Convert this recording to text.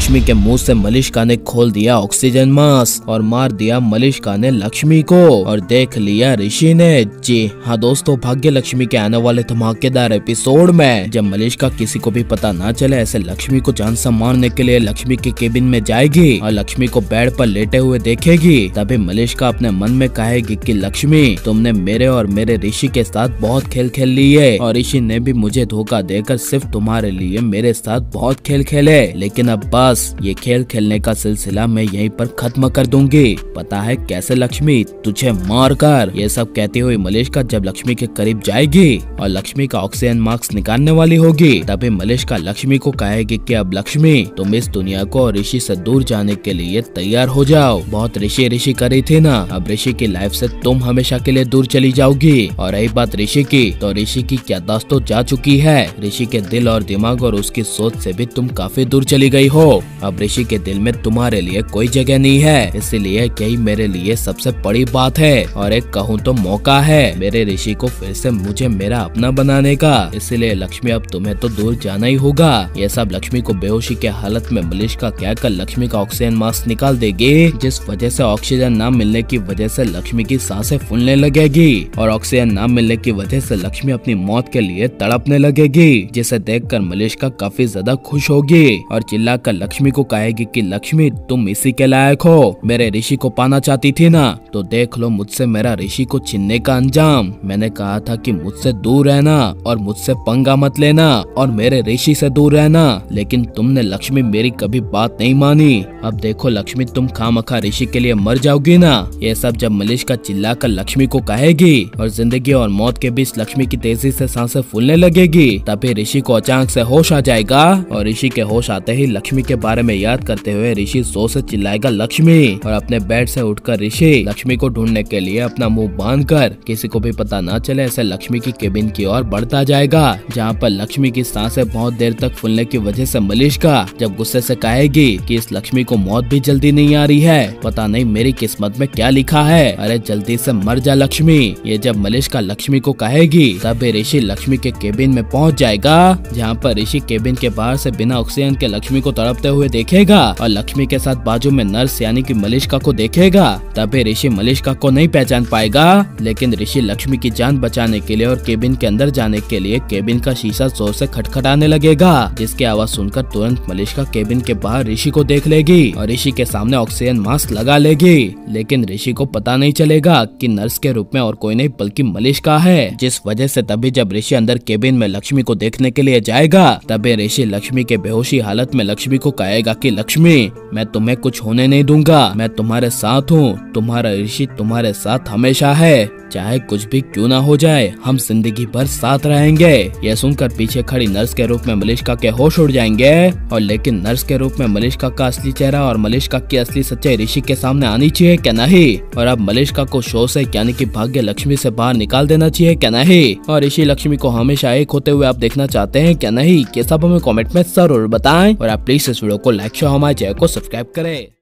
लक्ष्मी के मुंह से मलिष्का ने खोल दिया ऑक्सीजन मास्क और मार दिया मलिष्का ने लक्ष्मी को और देख लिया ऋषि ने। जी हाँ दोस्तों, भाग्य लक्ष्मी के आने वाले धमाकेदार एपिसोड में जब मलिष्का किसी को भी पता ना चले ऐसे लक्ष्मी को जान से मारने के लिए लक्ष्मी के केबिन में जाएगी और लक्ष्मी को बेड पर लेटे हुए देखेगी, तभी मलिष्का अपने मन में कहेगी कि लक्ष्मी, तुमने मेरे और मेरे ऋषि के साथ बहुत खेल खेल लिए और ऋषि ने भी मुझे धोखा देकर सिर्फ तुम्हारे लिए मेरे साथ बहुत खेल खेले, लेकिन अब बस ये खेल खेलने का सिलसिला मैं यहीं पर खत्म कर दूंगी। पता है कैसे लक्ष्मी, तुझे मार कर। ये सब कहती हुई मलिष्का जब लक्ष्मी के करीब जाएगी और लक्ष्मी का ऑक्सीजन मास्क निकालने वाली होगी, तभी मलिष्का लक्ष्मी को कहेगी कि अब लक्ष्मी, तुम इस दुनिया को और ऋषि से दूर जाने के लिए तैयार हो जाओ। बहुत ऋषि ऋषि करी थी ना, अब ऋषि की लाइफ से तुम हमेशा के लिए दूर चली जाओगी। और रही बात ऋषि की, तो ऋषि की क्या दास्त तो जा चुकी है। ऋषि के दिल और दिमाग और उसकी सोच से भी तुम काफी दूर चली गई हो। अब ऋषि के दिल में तुम्हारे लिए कोई जगह नहीं है, इसीलिए यही मेरे लिए सबसे बड़ी बात है और एक कहूँ तो मौका है मेरे ऋषि को फिर से मुझे मेरा अपना बनाने का। इसीलिए लक्ष्मी, अब तुम्हें तो दूर जाना ही होगा। ये सब लक्ष्मी को बेहोशी के हालत में मलिष्का कहकर लक्ष्मी का ऑक्सीजन मास्क निकाल देगी, जिस वजह से ऑक्सीजन न मिलने की वजह से लक्ष्मी की सांसें फूलने लगेगी और ऑक्सीजन न मिलने की वजह से लक्ष्मी अपनी मौत के लिए तड़पने लगेगी, जिसे देखकर मलिष्का काफी ज्यादा खुश होगी और चिल्लाकर लक्ष्मी को कहेगी कि लक्ष्मी, तुम इसी के लायक हो। मेरे ऋषि को पाना चाहती थी ना, तो देख लो मुझसे मेरा ऋषि को छीनने का अंजाम। मैंने कहा था कि मुझसे दूर रहना और मुझसे पंगा मत लेना और मेरे ऋषि से दूर रहना, लेकिन तुमने लक्ष्मी मेरी कभी बात नहीं मानी। अब देखो लक्ष्मी, तुम खामखा ऋषि के लिए मर जाओगी ना। ये सब जब मलिष्का चिल्लाकर लक्ष्मी को कहेगी और जिंदगी और मौत के बीच लक्ष्मी की तेजी से सांसें फूलने लगेगी, तभी ऋषि को अचानक से होश आ जाएगा और ऋषि के होश आते ही लक्ष्मी के बारे में याद करते हुए ऋषि जोर से चिल्लाएगा लक्ष्मी, और अपने बेड से उठकर ऋषि लक्ष्मी को ढूंढने के लिए अपना मुंह बांधकर किसी को भी पता ना चले ऐसे लक्ष्मी की केबिन की ओर बढ़ता जाएगा, जहाँ पर लक्ष्मी की सांसें बहुत देर तक फूलने की वजह से मलिष्का जब गुस्से से कहेगी कि इस लक्ष्मी को मौत भी जल्दी नहीं आ रही है, पता नहीं मेरी किस्मत में क्या लिखा है, अरे जल्दी से मर जा लक्ष्मी। ये जब मलिष्का लक्ष्मी को कहेगी तब ऋषि लक्ष्मी के केबिन में पहुंच जाएगा, जहाँ पर ऋषि केबिन के बाहर से बिना ऑक्सीजन के लक्ष्मी को तड़पते हुए देखेगा और लक्ष्मी के साथ बाजू में नर्स यानी कि मलिष्का को देखेगा। तभी ऋषि मलिष्का को नहीं पहचान पाएगा, लेकिन ऋषि लक्ष्मी की जान बचाने के लिए और केबिन के अंदर जाने के लिए केबिन का शीशा जोर से खटखटाने लगेगा, जिसकी आवाज सुनकर तुरंत मलिष्का केबिन के बाहर ऋषि को देख लेगी और ऋषि के सामने ऑक्सीजन मास्क लगा लेगी, लेकिन ऋषि को पता नहीं चलेगा कि नर्स के रूप में और कोई नहीं बल्कि मलिष्का है, जिस वजह से तभी जब ऋषि अंदर केबिन में लक्ष्मी को देखने के लिए जाएगा, तभी ऋषि लक्ष्मी के बेहोशी हालत में लक्ष्मी को कहेगा कि लक्ष्मी, मैं तुम्हें कुछ होने नहीं दूंगा, मैं तुम्हारे साथ हूँ, तुम्हारा ऋषि तुम्हारे साथ हमेशा है, चाहे कुछ भी क्यों ना हो जाए, हम जिंदगी भर साथ रहेंगे। यह सुनकर पीछे खड़ी नर्स के रूप में मलिष्का के होश उड़ जाएंगे और लेकिन नर्स के रूप में मलिष्का का असली चेहरा और मलिष्का की असली सच्चाई ऋषि के सामने आनी चाहिए क्या नहीं, और अब मलिष्का को शो से यानी कि भाग्य लक्ष्मी से बाहर निकाल देना चाहिए क्या नहीं, और ऋषि लक्ष्मी को हमेशा एक होते हुए आप देखना चाहते हैं क्या नहीं, ये सब हमें कमेंट में जरूर बताएं और आप प्लीज इस वीडियो को लाइक शेयर हमारे चैनल को सब्सक्राइब करें।